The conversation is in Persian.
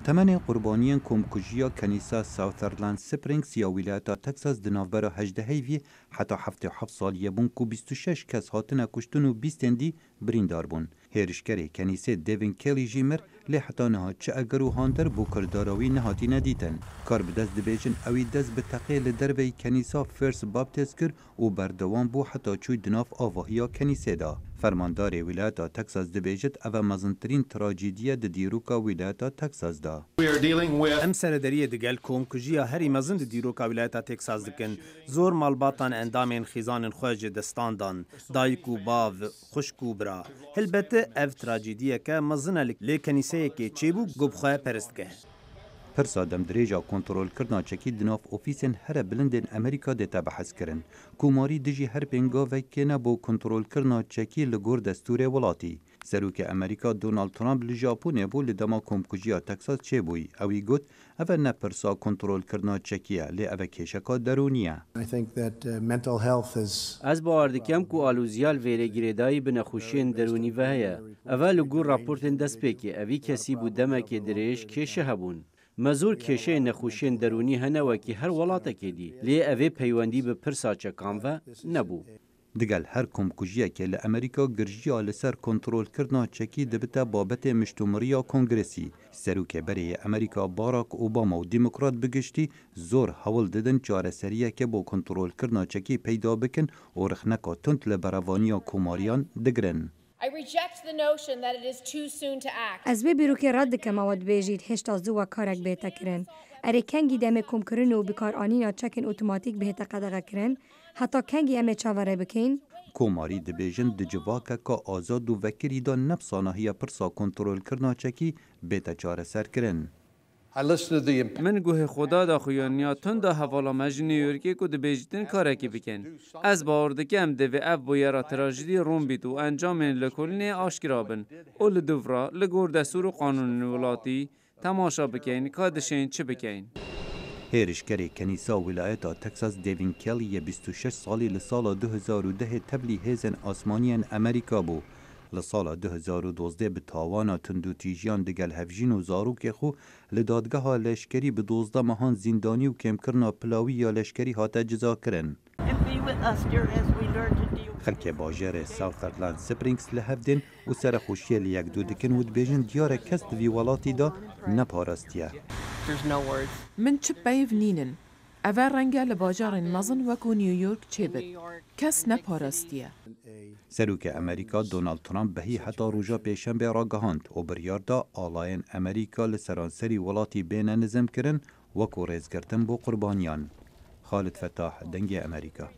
تمن قربانیان کمکجیا کنیسا ساوثرلند سپرینگز یا ولایت تکساس دنافبر 18 هیوی حتی 77 سال یبون کو 26 کس هاتن کشتن و 20 دی بریندار بون. هێرشکەری کنیسه دیوین کلی جیمر لی حتی نها چه اگر و هاندر بو کرداراوی نهاتی ندیتن. کار بدست دبیجن اوی دست به تقیل دروی کنیسا فرس بابتیز کر و بردوان بو حتی چوی دناف آواهیا کنیسه دا. فرماندار ولایت تکساس دبیجت او مزنترین تراجیدیه د دیروکا ولایت تکساس دا. ام سردریه دگل کمکجیا هری مزن د دیروکا ولایت تکساس دکن زور مالباتان اندامین خیزان خوش دستاندان دایکو باو خشکو برا هلبته اف تراجیدیه که مزنه لی کنیسه که چیبو گبخواه پرستگه. پرسا دمدریجا کنترول کردنا چکی دناف اوفیسین هر بلندین امریکا دیتا بحث کرن. کوماری دجی هر پینگا وکینا بو کنترول کردنا چکی لگور دستور ولاتی. سروک امریکا دونالد ترامپ لژاپون بو لدما کمکجیا تکساس چه بوی اوی گوت اول نه پرسا کنترول کردنا چکیه لی اوه کشکا درونیه. از باوردکیم کو آلوزیال ویره گیردایی بنخوشین درونی و هیا. اول لگور راپورتن دست پیکی اوی کسی بو دمک دریش کشه هبون. مزور کشه نخوشین درونی هنوه که هر ولاته که دی لی اوه پیوندی به پرسا چکان و نبو. دگل هر کمکجیه که لامریکا گرجیا لسر کنترول کردنا چکی دبتا بابت مشتومریا کنگرسی. سروک بری امریکا باراک اوباما و دیموکرات بگشتی زور حول ددن چاره سریه که با کنترول کردنا چکی پیدا بکن و رخنکا تند لبروانیا کوماریان دگرن. از به بیرو که رد که مواد بیجید هشتا زوا کارک بهتا کرن. اره کنگی دمه کم کرن و بکار آنینا چکن اتوماتیک بهتا قەدەغەکردن حتی کنگی امه چاوره بکن. کوماری دبیجن دجواکه که آزاد و وکری دا نفسانهی پرسا کنترول کرنا چکی بهتا چاره سر کرن. من گوه خدا دا خویانیا تن دا حوالا مج نیویورکی که دبیجتن کارکی بکن. از باوردکم دوی اف بویرا تراژدی روم بیت و انجام لکلین آشکرابن. اول دورا لگور دستور و قانون ولاتی تماشا بکن که دشین چه بکن. هێرشکەری کنیسا ولایت تکساس دیوین کلی 26 سالی لسال 2010 تبلی هیزن آسمانیان امریکا بو. لسال 2012 به تاوانا تندو تیجیان دگل هفجین و زاروک خو لدادگاه ها لشکری به 12 ماهان زندانی و کمکرنا پلاوی یا لشکری هاتا جزا کرن. خلک باجر ساوثرلند سپرینگز لهفدن و سر خوشیه لیک دو دکن و دبیجن دیار کس دوی ولاتی دا نپارستیه. من چه بیف نینن. اول رنگه لباجار مزن وکو نیویورک چه بد. کس نپارستیه. سروک امریکا دونالد ترامپ بهی حتی روژا پیشنبه را گهاند و بریار دا آلاین امریکا لسرانسری ولاتی بین نظم کرن وکو ریزگرتن بو قربانیان. خالد فتاح دنگ امریکا.